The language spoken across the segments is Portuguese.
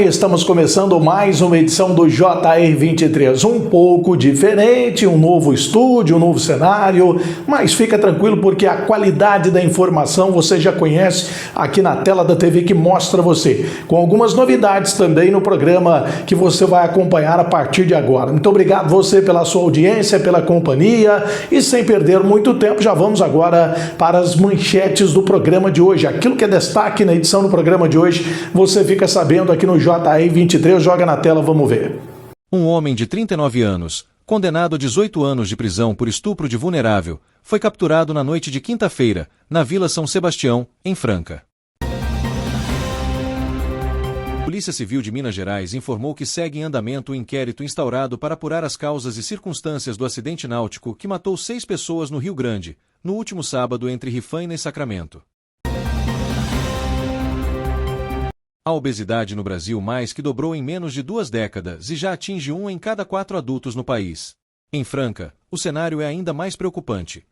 Estamos começando mais uma edição do JR23, um pouco diferente, um novo estúdio, um novo cenário, mas fica tranquilo porque a qualidade da informação você já conhece aqui na tela da TV que mostra você, com algumas novidades também no programa que você vai acompanhar a partir de agora. Muito obrigado você pela sua audiência, pela companhia e sem perder muito tempo, já vamos agora para as manchetes do programa de hoje. Aquilo que é destaque na edição do programa de hoje, você fica sabendo aqui no JR23, joga na tela, vamos ver. Um homem de 39 anos, condenado a 18 anos de prisão por estupro de vulnerável, foi capturado na noite de quinta-feira, na Vila São Sebastião, em Franca. A Polícia Civil de Minas Gerais informou que segue em andamento o inquérito instaurado para apurar as causas e circunstâncias do acidente náutico que matou 6 pessoas no Rio Grande, no último sábado entre Rifaina e Sacramento. A obesidade no Brasil mais que dobrou em menos de 2 décadas e já atinge 1 em cada 4 adultos no país. Em Franca, o cenário é ainda mais preocupante.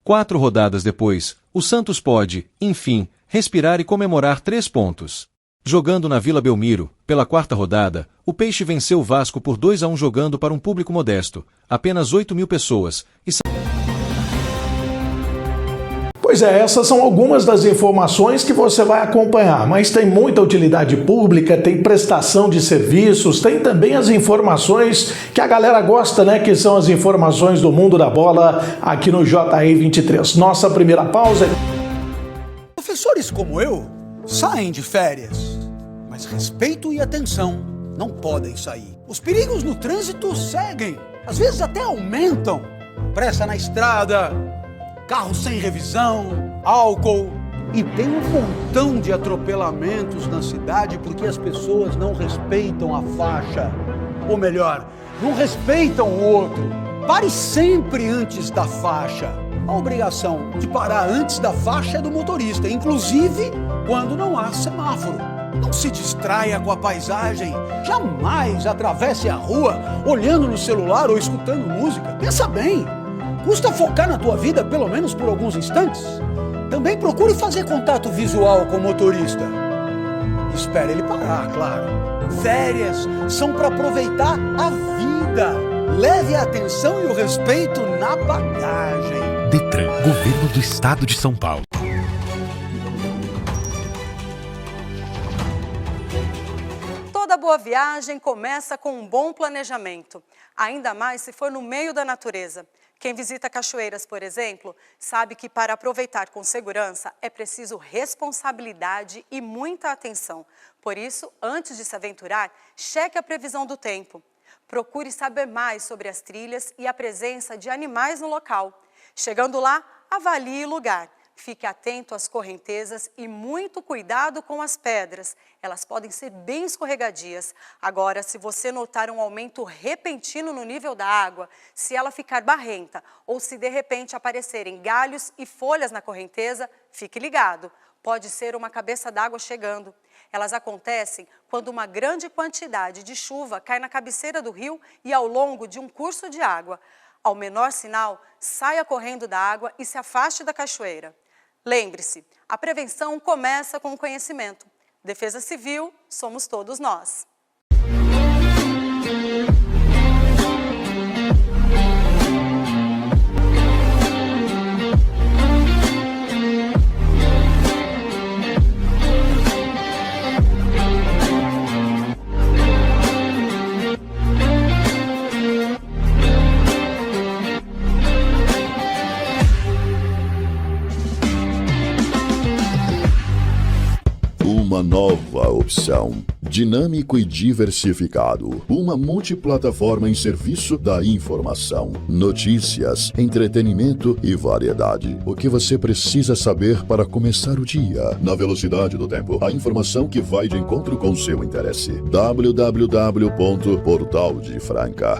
4 rodadas depois, o Santos pode, enfim, respirar e comemorar 3 pontos. Jogando na Vila Belmiro, pela 4ª rodada, o Peixe venceu o Vasco por 2-1 jogando para um público modesto, apenas 8.000 pessoas, e Pois é, essas são algumas das informações que você vai acompanhar, mas tem muita utilidade pública, tem prestação de serviços, tem também as informações que a galera gosta, né, que são as informações do mundo da bola aqui no JR23. Nossa primeira pausa. Professores como eu saem de férias, mas respeito e atenção não podem sair. Os perigos no trânsito seguem, às vezes até aumentam. Pressa na estrada, carro sem revisão, álcool. E tem um montão de atropelamentos na cidade porque as pessoas não respeitam a faixa. Ou melhor, não respeitam o outro. Pare sempre antes da faixa. A obrigação de parar antes da faixa é do motorista, inclusive quando não há semáforo. Não se distraia com a paisagem. Jamais atravesse a rua olhando no celular ou escutando música. Pensa bem. Custa focar na tua vida pelo menos por alguns instantes? Também procure fazer contato visual com o motorista. Espere ele parar, claro. Férias são para aproveitar a vida. Leve a atenção e o respeito na bagagem. Detran, Governo do Estado de São Paulo. Toda boa viagem começa com um bom planejamento, ainda mais se for no meio da natureza. Quem visita cachoeiras, por exemplo, sabe que para aproveitar com segurança é preciso responsabilidade e muita atenção. Por isso, antes de se aventurar, cheque a previsão do tempo. Procure saber mais sobre as trilhas e a presença de animais no local. Chegando lá, avalie o lugar. Fique atento às correntezas e muito cuidado com as pedras. Elas podem ser bem escorregadias. Agora, se você notar um aumento repentino no nível da água, se ela ficar barrenta ou se de repente aparecerem galhos e folhas na correnteza, fique ligado. Pode ser uma cabeça d'água chegando. Elas acontecem quando uma grande quantidade de chuva cai na cabeceira do rio e ao longo de um curso de água. Ao menor sinal, saia correndo da água e se afaste da cachoeira. Lembre-se, a prevenção começa com o conhecimento. Defesa Civil, somos todos nós. Uma nova opção, dinâmico e diversificado, uma multiplataforma em serviço da informação, notícias, entretenimento e variedade. O que você precisa saber para começar o dia, na velocidade do tempo, a informação que vai de encontro com seu interesse. www.portaldefranca.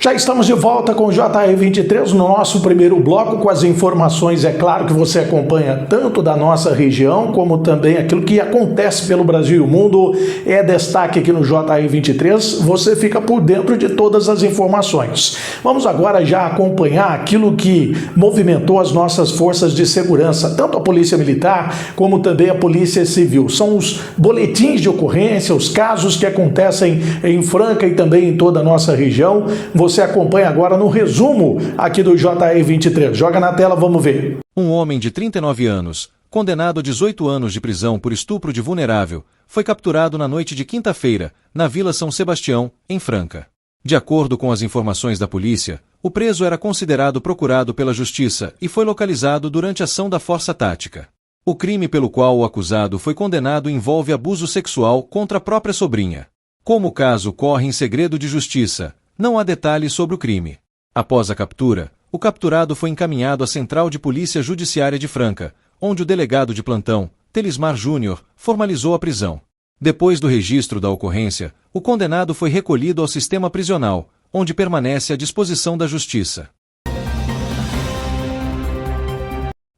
Já estamos de volta com o JR23 no nosso primeiro bloco com as informações, é claro, que você acompanha tanto da nossa região como também aquilo que acontece pelo Brasil e o mundo. É destaque aqui no JR23, você fica por dentro de todas as informações. Vamos agora já acompanhar aquilo que movimentou as nossas forças de segurança, tanto a Polícia Militar como também a Polícia Civil. São os boletins de ocorrência, os casos que acontecem em Franca e também em toda a nossa região. Você acompanha agora no resumo aqui do JR23. Joga na tela, vamos ver. Um homem de 39 anos, condenado a 18 anos de prisão por estupro de vulnerável, foi capturado na noite de quinta-feira, na Vila São Sebastião, em Franca. De acordo com as informações da polícia, o preso era considerado procurado pela Justiça e foi localizado durante a ação da Força Tática. O crime pelo qual o acusado foi condenado envolve abuso sexual contra a própria sobrinha. Como o caso corre em segredo de justiça, não há detalhes sobre o crime. Após a captura, o capturado foi encaminhado à Central de Polícia Judiciária de Franca, onde o delegado de plantão, Telismar Júnior, formalizou a prisão. Depois do registro da ocorrência, o condenado foi recolhido ao sistema prisional, onde permanece à disposição da Justiça.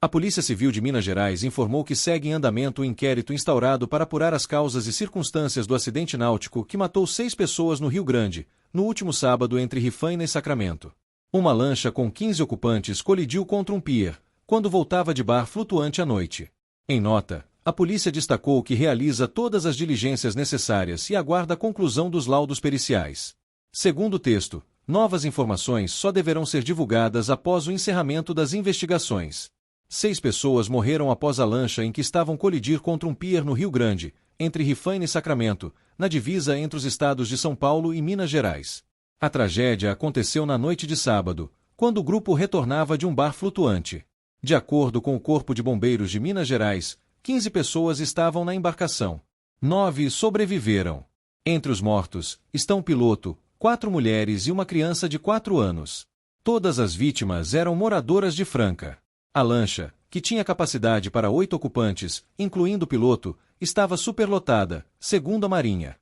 A Polícia Civil de Minas Gerais informou que segue em andamento o inquérito instaurado para apurar as causas e circunstâncias do acidente náutico que matou 6 pessoas no Rio Grande, no último sábado entre Rifaina e Sacramento. Uma lancha com 15 ocupantes colidiu contra um pier, quando voltava de bar flutuante à noite. Em nota, a polícia destacou que realiza todas as diligências necessárias e aguarda a conclusão dos laudos periciais. Segundo o texto, novas informações só deverão ser divulgadas após o encerramento das investigações. 6 pessoas morreram após a lancha em que estavam colidir contra um pier no Rio Grande, entre Rifaina e Sacramento, na divisa entre os estados de São Paulo e Minas Gerais. A tragédia aconteceu na noite de sábado, quando o grupo retornava de um bar flutuante. De acordo com o Corpo de Bombeiros de Minas Gerais, 15 pessoas estavam na embarcação. 9 sobreviveram. Entre os mortos estão o piloto, 4 mulheres e uma criança de 4 anos. Todas as vítimas eram moradoras de Franca. A lancha, que tinha capacidade para 8 ocupantes, incluindo o piloto, estava superlotada, segundo a Marinha.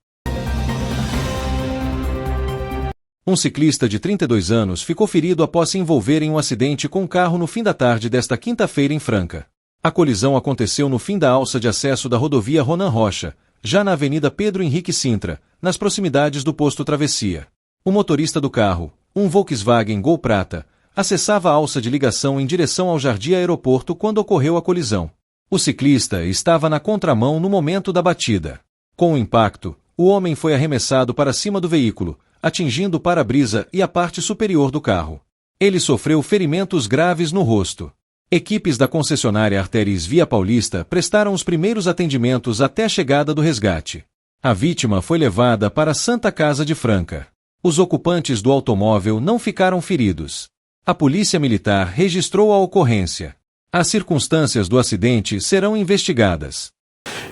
Um ciclista de 32 anos ficou ferido após se envolver em um acidente com um carro no fim da tarde desta quinta-feira em Franca. A colisão aconteceu no fim da alça de acesso da rodovia Ronan Rocha, já na Avenida Pedro Henrique Sintra, nas proximidades do posto Travessia. O motorista do carro, um Volkswagen Gol Prata, acessava a alça de ligação em direção ao Jardim Aeroporto quando ocorreu a colisão. O ciclista estava na contramão no momento da batida. Com o impacto, o homem foi arremessado para cima do veículo, atingindo o para-brisa e a parte superior do carro. Ele sofreu ferimentos graves no rosto. Equipes da concessionária Artéries Via Paulista prestaram os primeiros atendimentos até a chegada do resgate. A vítima foi levada para a Santa Casa de Franca. Os ocupantes do automóvel não ficaram feridos. A Polícia Militar registrou a ocorrência. As circunstâncias do acidente serão investigadas.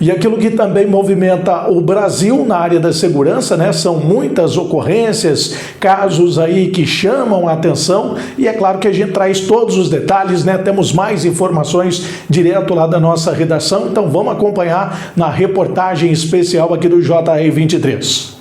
E aquilo que também movimenta o Brasil na área da segurança, né? São muitas ocorrências, casos aí que chamam a atenção e é claro que a gente traz todos os detalhes, né? Temos mais informações direto lá da nossa redação, então vamos acompanhar na reportagem especial aqui do JR23.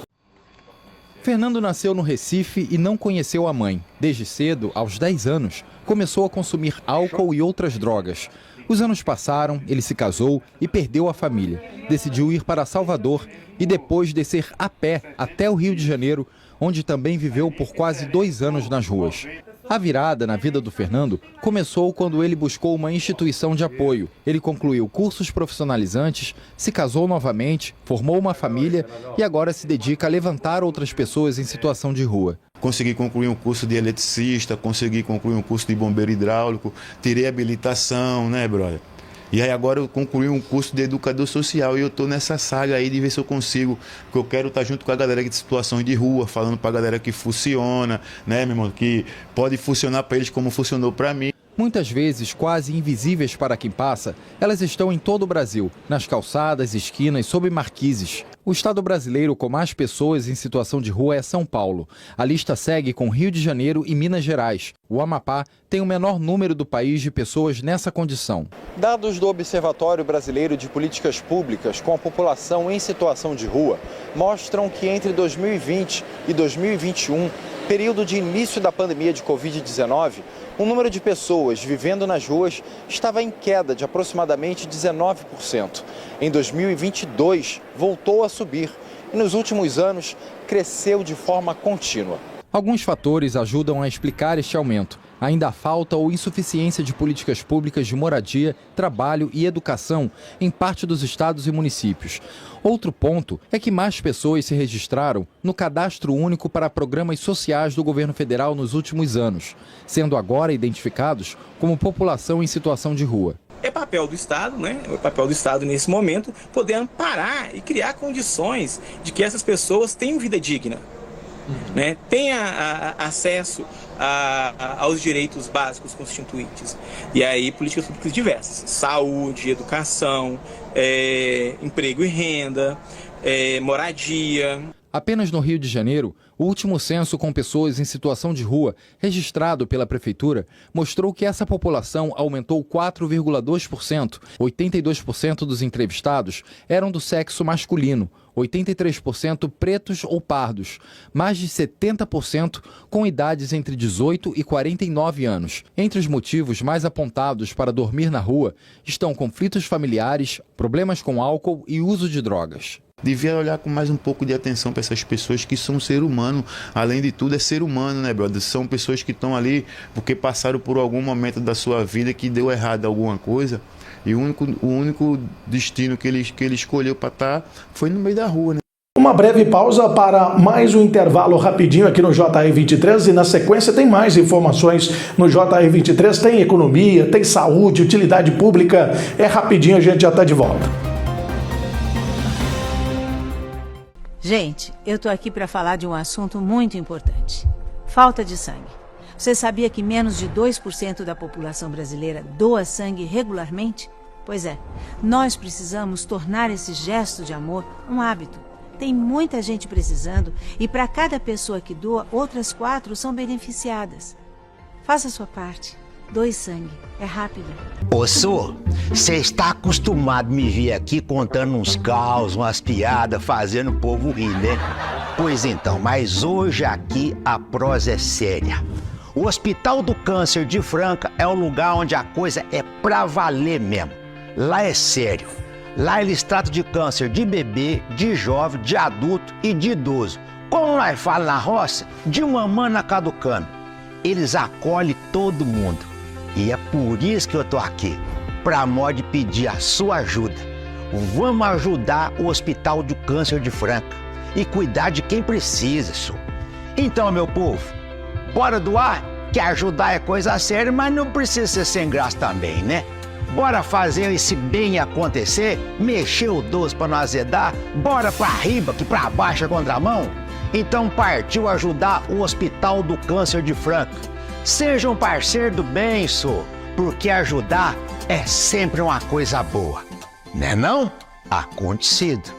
Fernando nasceu no Recife e não conheceu a mãe. Desde cedo, aos 10 anos, começou a consumir álcool e outras drogas. Os anos passaram, ele se casou e perdeu a família. Decidiu ir para Salvador e depois descer a pé até o Rio de Janeiro, onde também viveu por quase 2 anos nas ruas. A virada na vida do Fernando começou quando ele buscou uma instituição de apoio. Ele concluiu cursos profissionalizantes, se casou novamente, formou uma família e agora se dedica a levantar outras pessoas em situação de rua. Consegui concluir um curso de eletricista, consegui concluir um curso de bombeiro hidráulico, tirei habilitação, né, brother? E aí agora eu concluí um curso de educador social e eu tô nessa saga aí de ver se eu consigo, porque eu quero estar junto com a galera de situações de rua, falando pra galera que funciona, né, meu irmão, que pode funcionar para eles como funcionou para mim. Muitas vezes quase invisíveis para quem passa, elas estão em todo o Brasil, nas calçadas, esquinas, sob marquises. O estado brasileiro com mais pessoas em situação de rua é São Paulo. A lista segue com Rio de Janeiro e Minas Gerais. O Amapá tem o menor número do país de pessoas nessa condição. Dados do Observatório Brasileiro de Políticas Públicas com a população em situação de rua mostram que entre 2020 e 2021, Período de início da pandemia de Covid-19, o número de pessoas vivendo nas ruas estava em queda de aproximadamente 19%. Em 2022, voltou a subir e nos últimos anos cresceu de forma contínua. Alguns fatores ajudam a explicar este aumento. Ainda há falta ou insuficiência de políticas públicas de moradia, trabalho e educação em parte dos estados e municípios. Outro ponto é que mais pessoas se registraram no Cadastro Único para Programas Sociais do governo federal nos últimos anos, sendo agora identificados como população em situação de rua. É papel do Estado, né? É papel do Estado nesse momento poder amparar e criar condições de que essas pessoas tenham vida digna. Né, tenha acesso aos direitos básicos constituintes. E aí políticas públicas diversas, saúde, educação, emprego e renda, moradia. Apenas no Rio de Janeiro, o último censo com pessoas em situação de rua, registrado pela Prefeitura, mostrou que essa população aumentou 4,2%. 82% dos entrevistados eram do sexo masculino, 83% pretos ou pardos, mais de 70% com idades entre 18 e 49 anos. Entre os motivos mais apontados para dormir na rua estão conflitos familiares, problemas com álcool e uso de drogas. Devia olhar com mais um pouco de atenção para essas pessoas que são ser humano. Além de tudo, é ser humano, né, brother? São pessoas que estão ali porque passaram por algum momento da sua vida que deu errado alguma coisa. E o único destino que ele escolheu para estar foi no meio da rua, né? Uma breve pausa para mais um intervalo rapidinho aqui no JR 23 e na sequência tem mais informações no JR 23. Tem economia, tem saúde, utilidade pública. É rapidinho, a gente já está de volta. Gente, eu tô aqui para falar de um assunto muito importante. Falta de sangue. Você sabia que menos de 2% da população brasileira doa sangue regularmente? Pois é, nós precisamos tornar esse gesto de amor um hábito. Tem muita gente precisando e para cada pessoa que doa, outras 4 são beneficiadas. Faça a sua parte. Doe sangue. É rápido. Ô, Sô, você está acostumado a me ver aqui contando uns caos, umas piadas, fazendo o povo rir, né? Pois então, mas hoje aqui a prosa é séria. O Hospital do Câncer de Franca é um lugar onde a coisa é pra valer mesmo. Lá é sério. Lá eles tratam de câncer de bebê, de jovem, de adulto e de idoso. Como nós falamos na roça, de mamana caducando. Eles acolhem todo mundo. E é por isso que eu tô aqui, pra modo de pedir a sua ajuda. Vamos ajudar o Hospital do Câncer de Franca e cuidar de quem precisa, senhor. Então, meu povo, bora doar, que ajudar é coisa séria, mas não precisa ser sem graça também, né? Bora fazer esse bem acontecer, mexer o doce pra não azedar, bora pra riba que pra baixo é contramão. Então partiu ajudar o Hospital do Câncer de Franca. Seja um parceiro do bem, senhor, porque ajudar é sempre uma coisa boa. Né não? Acontecido.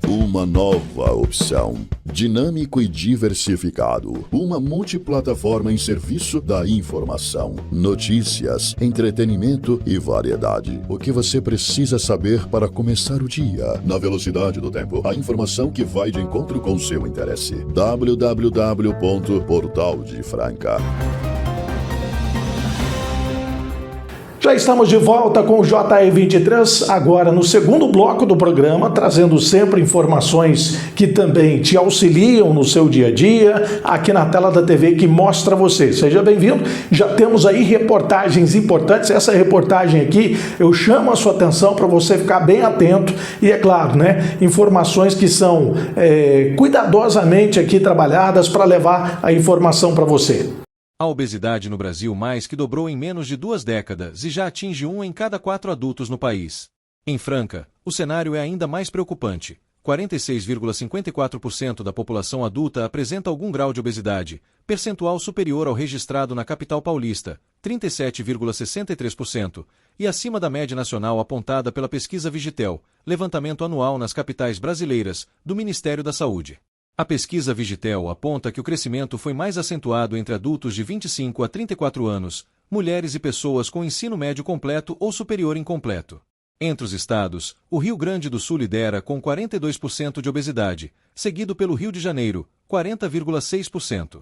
Uma nova opção. Dinâmico e diversificado. Uma multiplataforma em serviço da informação, notícias, entretenimento e variedade. O que você precisa saber para começar o dia. Na velocidade do tempo. A informação que vai de encontro com seu interesse. www.portaldefranca. Já estamos de volta com o JR23, agora no segundo bloco do programa, trazendo sempre informações que também te auxiliam no seu dia a dia, aqui na tela da TV que mostra você. Seja bem-vindo, já temos aí reportagens importantes. Essa reportagem aqui, eu chamo a sua atenção para você ficar bem atento e, é claro, né, informações que são cuidadosamente aqui trabalhadas para levar a informação para você. A obesidade no Brasil mais que dobrou em menos de 2 décadas e já atinge 1 em cada 4 adultos no país. Em Franca, o cenário é ainda mais preocupante. 46,54% da população adulta apresenta algum grau de obesidade, percentual superior ao registrado na capital paulista, 37,63%, e acima da média nacional apontada pela pesquisa Vigitel, levantamento anual nas capitais brasileiras, do Ministério da Saúde. A pesquisa Vigitel aponta que o crescimento foi mais acentuado entre adultos de 25 a 34 anos, mulheres e pessoas com ensino médio completo ou superior incompleto. Entre os estados, o Rio Grande do Sul lidera com 42% de obesidade, seguido pelo Rio de Janeiro, 40,6%.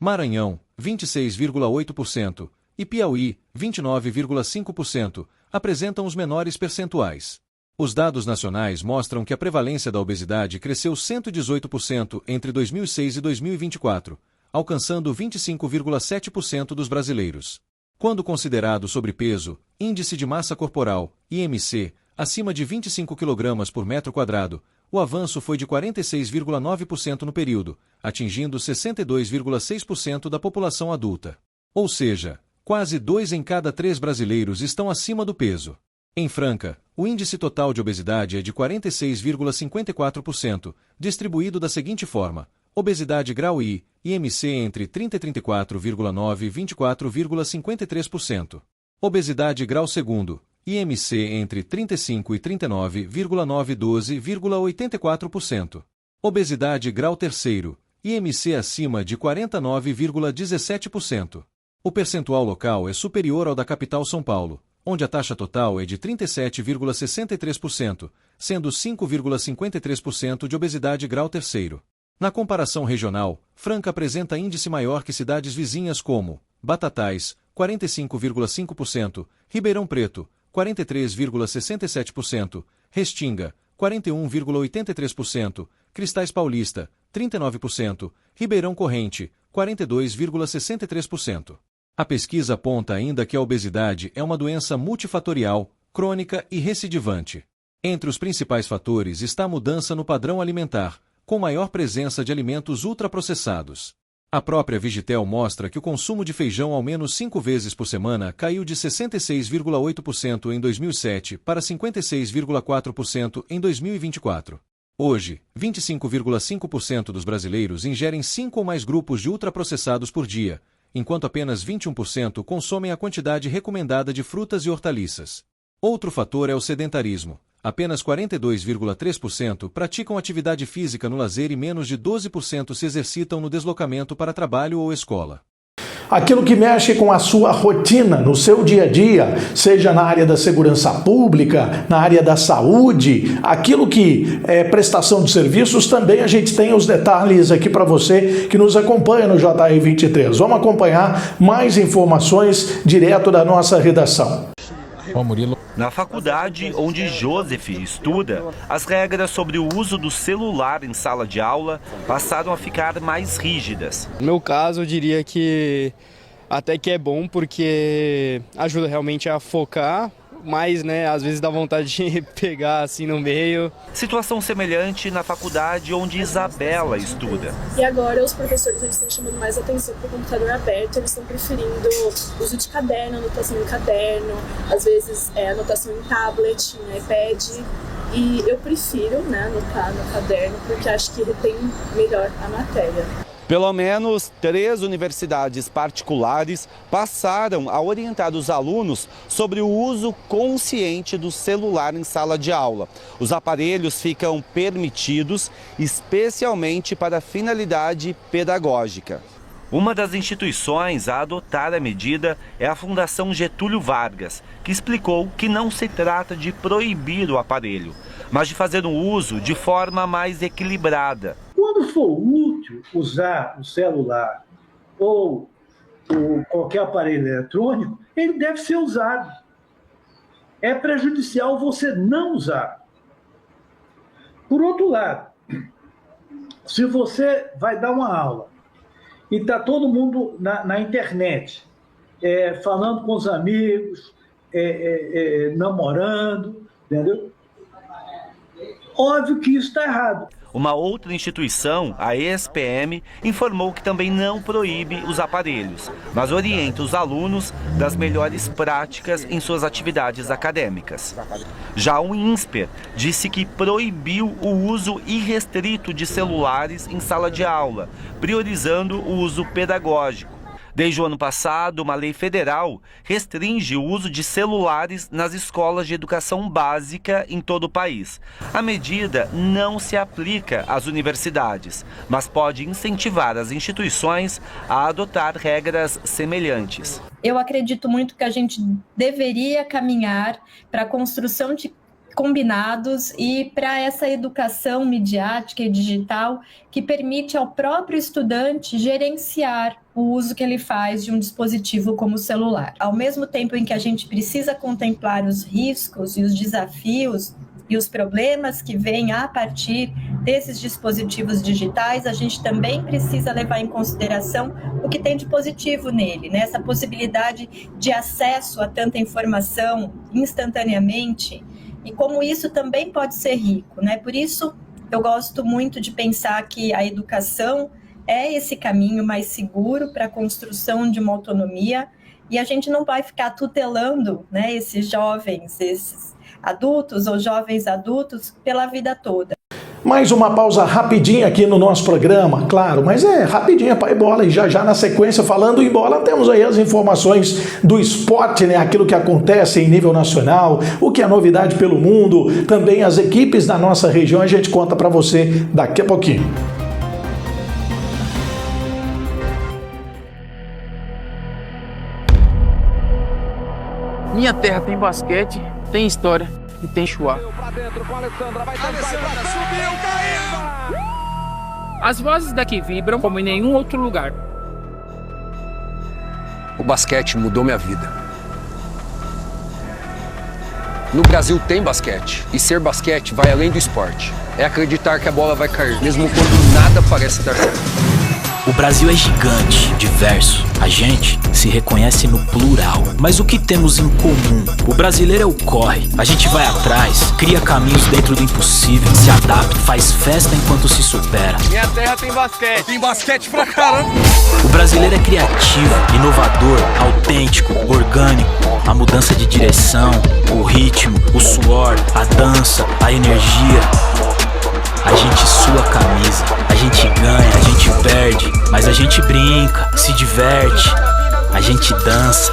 Maranhão, 26,8%, e Piauí, 29,5%, apresentam os menores percentuais. Os dados nacionais mostram que a prevalência da obesidade cresceu 118% entre 2006 e 2024, alcançando 25,7% dos brasileiros. Quando considerado sobrepeso, índice de massa corporal, IMC, acima de 25 kg por metro quadrado, o avanço foi de 46,9% no período, atingindo 62,6% da população adulta. Ou seja, quase 2 em cada 3 brasileiros estão acima do peso. Em Franca, o índice total de obesidade é de 46,54%, distribuído da seguinte forma: obesidade grau I, IMC entre 30 e 34,9 e 24,53%. Obesidade grau II, IMC entre 35 e 39,9 e 12,84%. Obesidade grau III, IMC acima de 49,17%. O percentual local é superior ao da capital São Paulo, onde a taxa total é de 37,63%, sendo 5,53% de obesidade grau III. Na comparação regional, Franca apresenta índice maior que cidades vizinhas como Batatais, 45,5%, Ribeirão Preto, 43,67%, Restinga, 41,83%, Cristais Paulista, 39%, Ribeirão Corrente, 42,63%. A pesquisa aponta ainda que a obesidade é uma doença multifatorial, crônica e recidivante. Entre os principais fatores está a mudança no padrão alimentar, com maior presença de alimentos ultraprocessados. A própria Vigitel mostra que o consumo de feijão ao menos 5 vezes por semana caiu de 66,8% em 2007 para 56,4% em 2024. Hoje, 25,5% dos brasileiros ingerem 5 ou mais grupos de ultraprocessados por dia, enquanto apenas 21% consomem a quantidade recomendada de frutas e hortaliças. Outro fator é o sedentarismo. Apenas 42,3% praticam atividade física no lazer e menos de 12% se exercitam no deslocamento para trabalho ou escola. Aquilo que mexe com a sua rotina, no seu dia a dia, seja na área da segurança pública, na área da saúde, aquilo que é prestação de serviços, também a gente tem os detalhes aqui para você que nos acompanha no JR 23. Vamos acompanhar mais informações direto da nossa redação. Na faculdade onde Joseph estuda, as regras sobre o uso do celular em sala de aula passaram a ficar mais rígidas. No meu caso, eu diria que até que é bom, porque ajuda realmente a focar, mas, às vezes dá vontade de pegar assim no meio. Situação semelhante na faculdade onde Isabela estuda. E agora os professores estão chamando mais atenção para o computador aberto, eles estão preferindo o uso de caderno, anotação em caderno, às vezes anotação em tablet, em iPad. E eu prefiro anotar no caderno porque acho que retém melhor a matéria. Pelo menos 3 universidades particulares passaram a orientar os alunos sobre o uso consciente do celular em sala de aula. Os aparelhos ficam permitidos especialmente para finalidade pedagógica. Uma das instituições a adotar a medida é a Fundação Getúlio Vargas, que explicou que não se trata de proibir o aparelho, mas de fazer um uso de forma mais equilibrada. Quando for útil usar o celular ou qualquer aparelho eletrônico, ele deve ser usado. É prejudicial você não usar. Por outro lado, se você vai dar uma aula e está todo mundo na internet, falando com os amigos, namorando, entendeu? Óbvio que isso está errado. Uma outra instituição, a ESPM, informou que também não proíbe os aparelhos, mas orienta os alunos das melhores práticas em suas atividades acadêmicas. Já o INSPER disse que proibiu o uso irrestrito de celulares em sala de aula, priorizando o uso pedagógico. Desde o ano passado, uma lei federal restringe o uso de celulares nas escolas de educação básica em todo o país. A medida não se aplica às universidades, mas pode incentivar as instituições a adotar regras semelhantes. Eu acredito muito que a gente deveria caminhar para a construção de combinados e para essa educação midiática e digital que permite ao próprio estudante gerenciar o uso que ele faz de um dispositivo como o celular. Ao mesmo tempo em que a gente precisa contemplar os riscos e os desafios e os problemas que vêm a partir desses dispositivos digitais, a gente também precisa levar em consideração o que tem de positivo nele, né? Essa possibilidade de acesso a tanta informação instantaneamente e como isso também pode ser rico, né? Por isso, eu gosto muito de pensar que a educação é esse caminho mais seguro para a construção de uma autonomia e a gente não vai ficar tutelando, né, esses jovens, esses adultos ou jovens adultos pela vida toda. Mais uma pausa rapidinha aqui no nosso programa, claro, mas é rapidinha para ir bola e já na sequência, falando em bola, temos aí as informações do esporte, né? Aquilo que acontece em nível nacional, o que é novidade pelo mundo, também as equipes da nossa região, a gente conta para você daqui a pouquinho. Minha terra tem basquete, tem história e tem chuá. As vozes daqui vibram como em nenhum outro lugar. O basquete mudou minha vida. No Brasil tem basquete, e ser basquete vai além do esporte. É acreditar que a bola vai cair, mesmo quando nada parece dar certo. O Brasil é gigante, diverso. A gente se reconhece no plural. Mas o que temos em comum? O brasileiro é o corre. A gente vai atrás, cria caminhos dentro do impossível, se adapta, faz festa enquanto se supera. Minha terra tem basquete. Tem basquete pra caramba. O brasileiro é criativo, inovador, autêntico, orgânico. A mudança de direção, o ritmo, o suor, a dança, a energia. A gente sua a camisa, a gente ganha, a gente perde, mas a gente brinca, se diverte, a gente dança,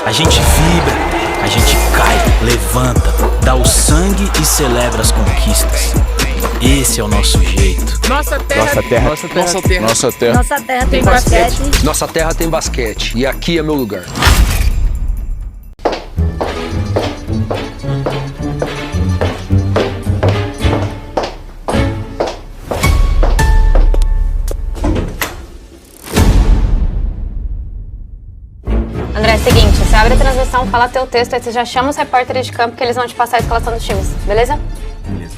a gente vibra, a gente cai, levanta, dá o sangue e celebra as conquistas. Esse é o nosso jeito. Nossa terra, nossa terra, nossa terra, nossa terra, nossa terra. Nossa terra tem basquete. Nossa terra tem basquete e aqui é meu lugar. André, é o seguinte, você abre a transmissão, fala teu texto, aí você já chama os repórteres de campo que eles vão te passar a escalação dos times, beleza? Beleza.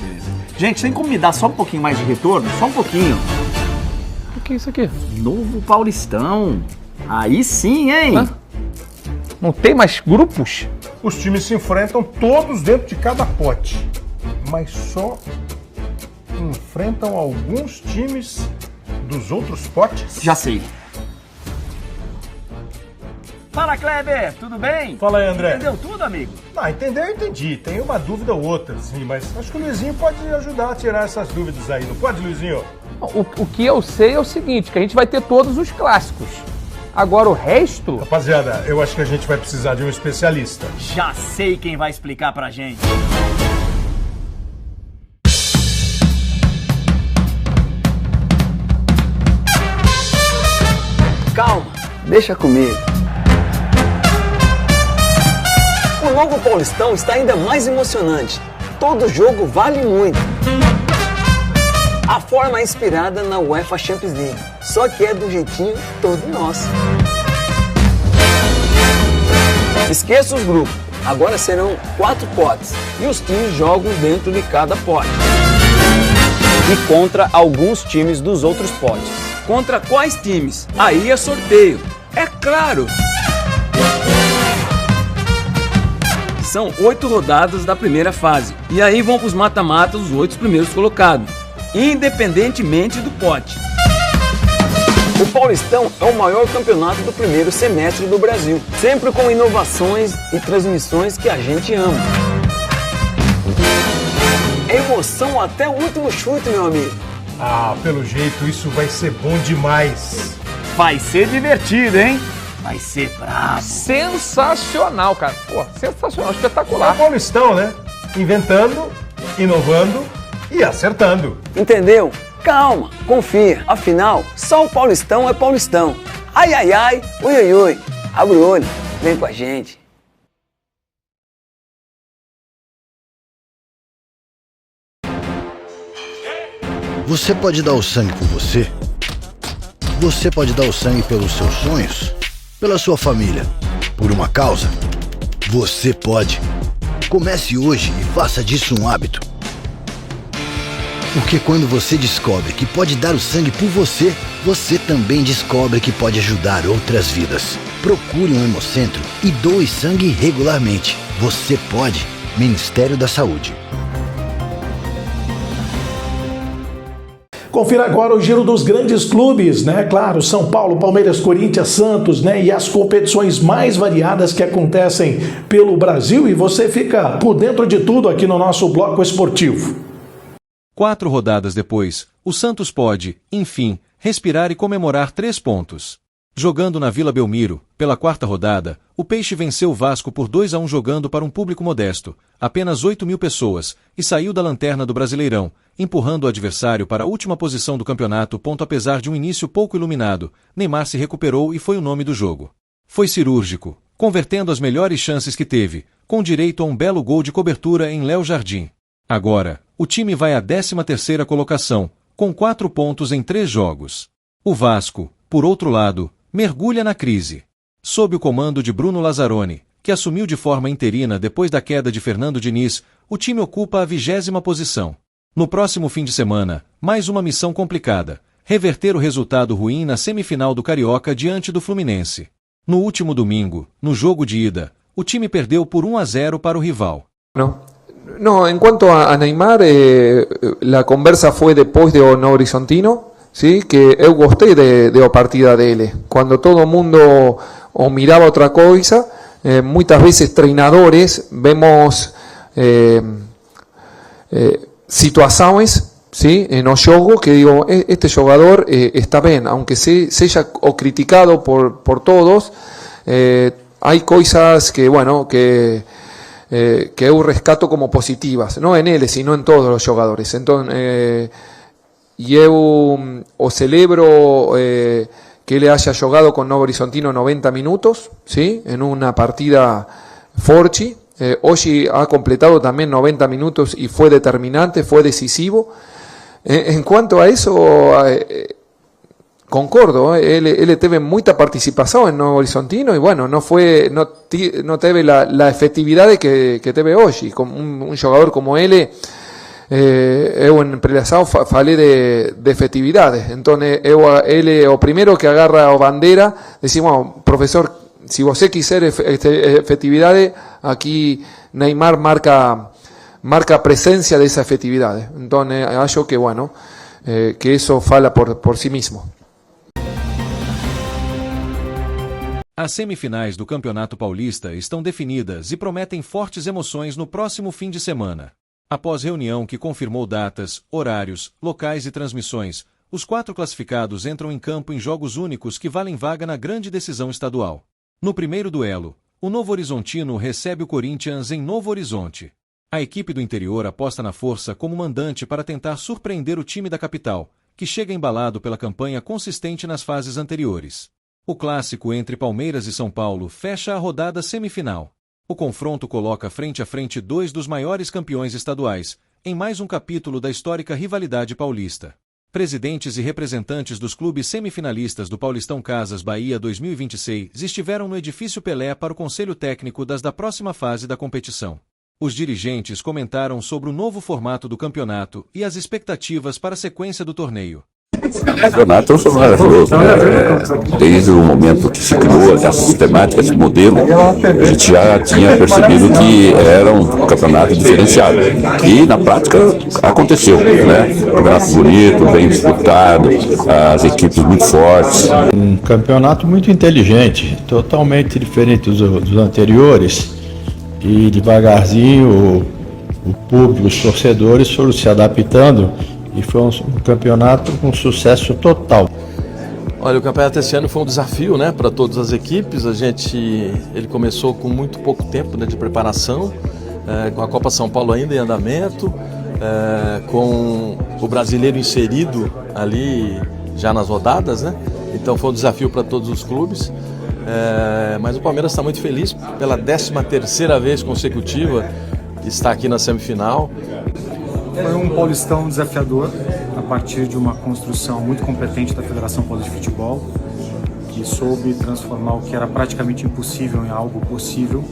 Gente, tem como me dar só um pouquinho mais de retorno? Só um pouquinho. O que é isso aqui? Novo Paulistão. Aí sim, hein? Hã? Não tem mais grupos? Os times se enfrentam todos dentro de cada pote, mas só enfrentam alguns times dos outros potes. Já sei. Fala, Kleber, tudo bem? Fala aí, André. Entendeu tudo, amigo? Ah, entender eu entendi. Tem uma dúvida ou outra, sim, mas acho que o Luizinho pode ajudar a tirar essas dúvidas aí. Não pode, Luizinho? O que eu sei é o seguinte, que a gente vai ter todos os clássicos. Agora o resto... Rapaziada, eu acho que a gente vai precisar de um especialista. Já sei quem vai explicar pra gente. Calma, deixa comigo. O novo Paulistão está ainda mais emocionante. Todo jogo vale muito. A forma é inspirada na UEFA Champions League, só que é do jeitinho todo nosso. Esqueça os grupos, agora serão 4 potes e os times jogam dentro de cada pote. E contra alguns times dos outros potes. Contra quais times? Aí é sorteio. É claro! São 8 rodadas da primeira fase. E aí vão para os mata-matas os 8 primeiros colocados. independentemente do pote. O Paulistão é o maior campeonato do primeiro semestre do Brasil, sempre com inovações e transmissões que a gente ama. Emoção até o último chute, meu amigo. Ah, pelo jeito isso vai ser bom demais. Vai ser divertido, hein? Vai ser brabo. Sensacional, cara. Pô, sensacional, espetacular. É Paulistão, né? Inventando, inovando e acertando. Entendeu? Calma, confia. Afinal, só o Paulistão é Paulistão. Ai, ai, ai, ui, ui, ui. Abre o olho, vem com a gente. Você pode dar o sangue por você? Você pode dar o sangue pelos seus sonhos? Pela sua família? Por uma causa? Você pode. Comece hoje e faça disso um hábito. Porque quando você descobre que pode dar o sangue por você, você também descobre que pode ajudar outras vidas. Procure um hemocentro e doe sangue regularmente. Você pode. Ministério da Saúde. Confira agora o giro dos grandes clubes, né? Claro, São Paulo, Palmeiras, Corinthians, Santos, né? E as competições mais variadas que acontecem pelo Brasil, e você fica por dentro de tudo aqui no nosso bloco esportivo. 4 rodadas depois, o Santos pode, enfim, respirar e comemorar 3 pontos. Jogando na Vila Belmiro, pela 4ª rodada, o Peixe venceu o Vasco por 2-1 jogando para um público modesto, apenas 8.000 pessoas, e saiu da lanterna do Brasileirão, empurrando o adversário para a última posição do campeonato. Apesar de um início pouco iluminado, Neymar se recuperou e foi o nome do jogo. Foi cirúrgico, convertendo as melhores chances que teve, com direito a um belo gol de cobertura em Léo Jardim. Agora, o time vai à 13ª colocação, com 4 pontos em 3 jogos. O Vasco, por outro lado, mergulha na crise. Sob o comando de Bruno Lazzaroni, que assumiu de forma interina depois da queda de Fernando Diniz, o time ocupa a 20ª posição. No próximo fim de semana, mais uma missão complicada: reverter o resultado ruim na semifinal do Carioca diante do Fluminense. No último domingo, no jogo de ida, o time perdeu por 1-0 para o rival. No, en cuanto a Neymar, la conversa fue después de Novo Horizontino, ¿sí? Que eu gostei de partida dele. Cuando todo mundo o miraba otra cosa, muchas veces treinadores vemos situaciones, ¿sí? No jogo que digo, este jugador está bien, aunque sea o criticado por todos, hay cosas que, bueno, que eu rescato como positivas, no en él, sino en todos los jugadores. Entonces, eu o celebro que él haya jugado con Novo Horizontino 90 minutos, ¿sí? En una partida forte. Hoy ha completado también 90 minutos y fue determinante, fue decisivo. En cuanto a eso, concordo, él teve mucha participación en Novo Horizontino y bueno, no teve la efectividad que teve hoy. Y con un jugador como él, eu en prelazado falei de efectividades. Entonces, él o primero que agarra a bandera, decimos, profesor, si você quiser efectividades, aquí Neymar marca presencia de esa efectividad. Entonces, acho que bueno, que eso fala por sí mismo. As semifinais do Campeonato Paulista estão definidas e prometem fortes emoções no próximo fim de semana. Após reunião que confirmou datas, horários, locais e transmissões, os 4 classificados entram em campo em jogos únicos que valem vaga na grande decisão estadual. No primeiro duelo, o Novo Horizontino recebe o Corinthians em Novo Horizonte. A equipe do interior aposta na força como mandante para tentar surpreender o time da capital, que chega embalado pela campanha consistente nas fases anteriores. O clássico entre Palmeiras e São Paulo fecha a rodada semifinal. O confronto coloca frente a frente 2 dos maiores campeões estaduais, em mais um capítulo da histórica rivalidade paulista. Presidentes e representantes dos clubes semifinalistas do Paulistão Casas Bahia 2026 estiveram no Edifício Pelé para o conselho técnico da próxima fase da competição. Os dirigentes comentaram sobre o novo formato do campeonato e as expectativas para a sequência do torneio. O campeonato foi maravilhoso, né? Desde o momento que se criou essa sistemática, esse modelo, a gente já tinha percebido que era um campeonato diferenciado. E na prática aconteceu, né? Campeonato bonito, bem disputado, as equipes muito fortes. Um campeonato muito inteligente, totalmente diferente dos anteriores. E devagarzinho o público, os torcedores foram se adaptando e foi um campeonato com sucesso total. Olha, o campeonato esse ano foi um desafio, né, para todas as equipes. Ele começou com muito pouco tempo, né, de preparação, com a Copa São Paulo ainda em andamento, com o brasileiro inserido ali já nas rodadas, né? Então foi um desafio para todos os clubes. Mas o Palmeiras está muito feliz pela 13ª vez consecutiva estar aqui na semifinal. Foi um Paulistão desafiador a partir de uma construção muito competente da Federação Paulista de Futebol, que soube transformar o que era praticamente impossível em algo possível.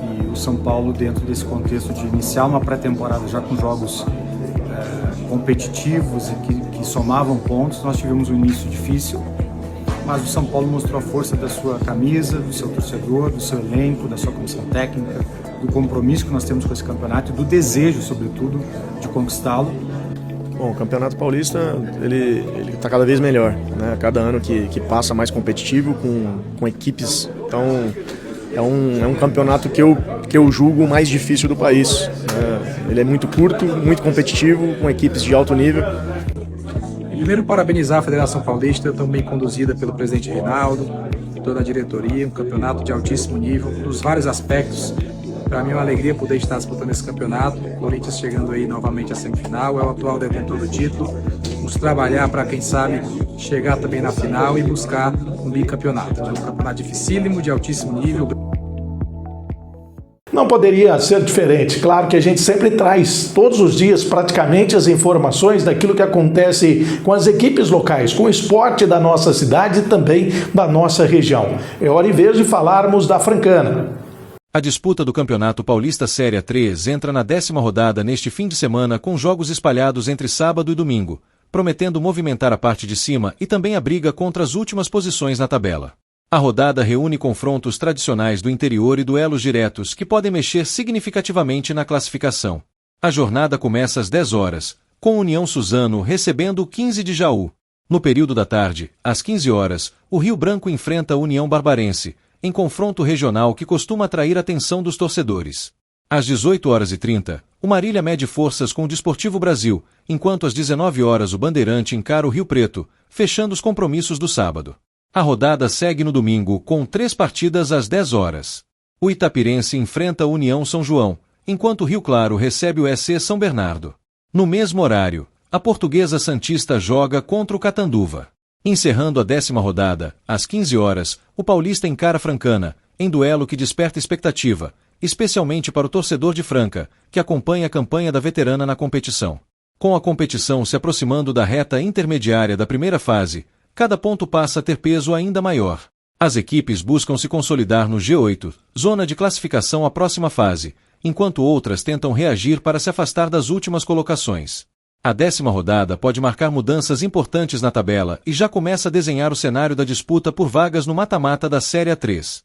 E o São Paulo, dentro desse contexto de iniciar uma pré-temporada já com jogos competitivos e que somavam pontos, nós tivemos um início difícil. Mas o São Paulo mostrou a força da sua camisa, do seu torcedor, do seu elenco, da sua comissão técnica, do compromisso que nós temos com esse campeonato e do desejo, sobretudo, de conquistá-lo. Bom, o Campeonato Paulista ele está cada vez melhor, né? Cada ano que passa mais competitivo, com equipes. Então é um campeonato que eu julgo mais difícil do país. Ele é muito curto, muito competitivo, com equipes de alto nível. Primeiro, parabenizar a Federação Paulista, também conduzida pelo presidente Reinaldo, toda a diretoria, um campeonato de altíssimo nível, nos vários aspectos. Para mim é uma alegria poder estar disputando esse campeonato. O Corinthians chegando aí novamente à semifinal, é o atual detentor do título. Vamos trabalhar para, quem sabe, chegar também na final e buscar um bicampeonato. É um campeonato dificílimo, de altíssimo nível. Não poderia ser diferente. Claro que a gente sempre traz todos os dias praticamente as informações daquilo que acontece com as equipes locais, com o esporte da nossa cidade e também da nossa região. É hora e vez de falarmos da Francana. A disputa do Campeonato Paulista Série 3 entra na 10ª rodada neste fim de semana com jogos espalhados entre sábado e domingo, prometendo movimentar a parte de cima e também a briga contra as últimas posições na tabela. A rodada reúne confrontos tradicionais do interior e duelos diretos que podem mexer significativamente na classificação. A jornada começa às 10 horas, com o União Suzano recebendo o 15 de Jaú. No período da tarde, às 15 horas, o Rio Branco enfrenta a União Barbarense, em confronto regional que costuma atrair a atenção dos torcedores. Às 18h30, o Marília mede forças com o Desportivo Brasil, enquanto às 19 horas o Bandeirante encara o Rio Preto, fechando os compromissos do sábado. A rodada segue no domingo, com 3 partidas às 10 horas. O Itapirense enfrenta a União São João, enquanto o Rio Claro recebe o SC São Bernardo. No mesmo horário, a Portuguesa Santista joga contra o Catanduva. Encerrando a 10ª rodada, às 15 horas, o Paulista encara Francana, em duelo que desperta expectativa, especialmente para o torcedor de Franca, que acompanha a campanha da veterana na competição. Com a competição se aproximando da reta intermediária da primeira fase, cada ponto passa a ter peso ainda maior. As equipes buscam se consolidar no G8, zona de classificação à próxima fase, enquanto outras tentam reagir para se afastar das últimas colocações. A 10ª rodada pode marcar mudanças importantes na tabela e já começa a desenhar o cenário da disputa por vagas no mata-mata da Série A3.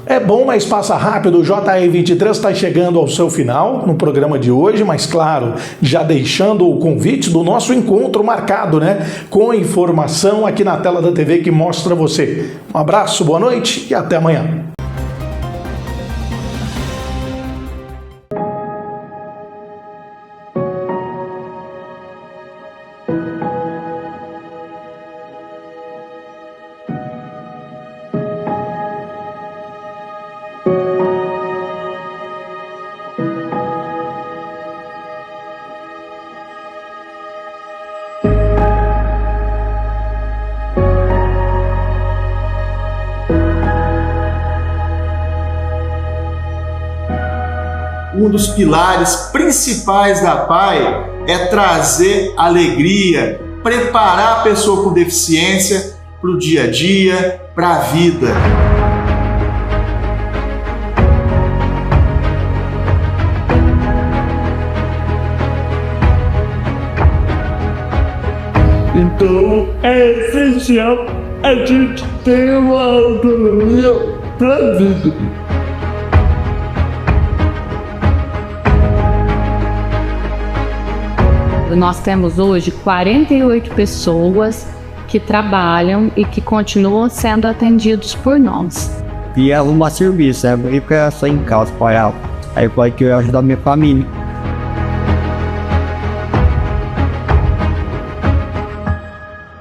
É bom, mas passa rápido. O JR23 está chegando ao seu final no programa de hoje, mas claro, já deixando o convite do nosso encontro marcado, né? Com informação aqui na tela da TV que mostra você. Um abraço, boa noite e até amanhã. Um dos pilares principais da PAI é trazer alegria, preparar a pessoa com deficiência para o dia a dia, para a vida. Então é essencial a gente ter uma autonomia para a vida. Nós temos hoje 48 pessoas que trabalham e que continuam sendo atendidos por nós. E arrumar serviço, né? Porque eu só em casa para ela. Aí pode que eu ajudar a minha família.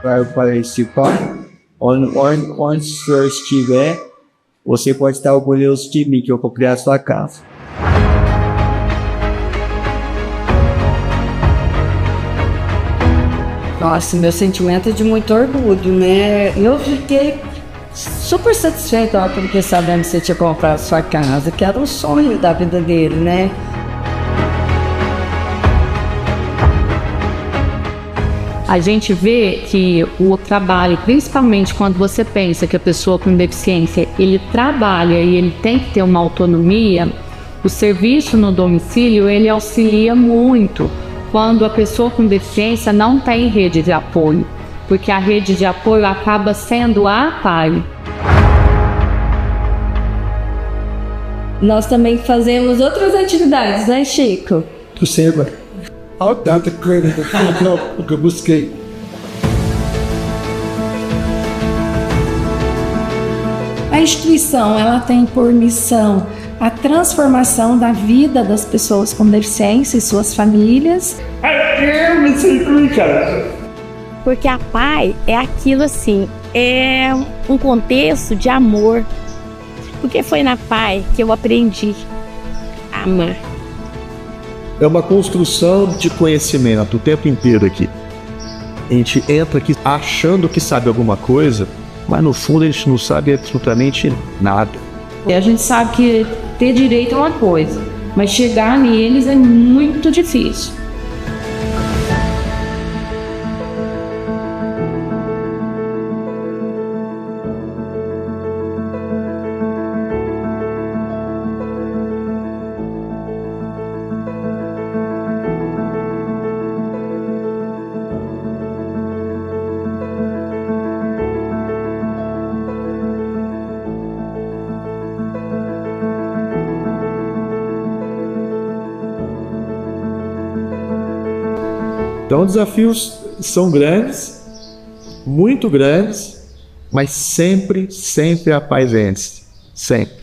Para participar, onde o senhor estiver, você pode estar orgulhoso de mim, que eu vou criar a sua casa. Nossa, meu sentimento é de muito orgulho, né? Eu fiquei super satisfeita porque sabendo que você tinha comprado sua casa, que era um sonho da vida dele, né? A gente vê que o trabalho, principalmente quando você pensa que a pessoa com deficiência, ele trabalha e ele tem que ter uma autonomia, o serviço no domicílio, ele auxilia muito quando a pessoa com deficiência não tem rede de apoio, porque a rede de apoio acaba sendo a PAI. Nós também fazemos outras atividades, né, Chico? Tu sei agora. Olha tanta coisa que eu busquei. A instituição, ela tem por missão a transformação da vida das pessoas com deficiência e suas famílias. Eu me sinto em casa. Porque a PAI é aquilo assim, é um contexto de amor. Porque foi na PAI que eu aprendi a amar. É uma construção de conhecimento o tempo inteiro aqui. A gente entra aqui achando que sabe alguma coisa, mas no fundo a gente não sabe absolutamente nada. E a gente sabe que ter direito é uma coisa, mas chegar neles é muito difícil. Então, os desafios são grandes, muito grandes, mas sempre a paz vence. Sempre.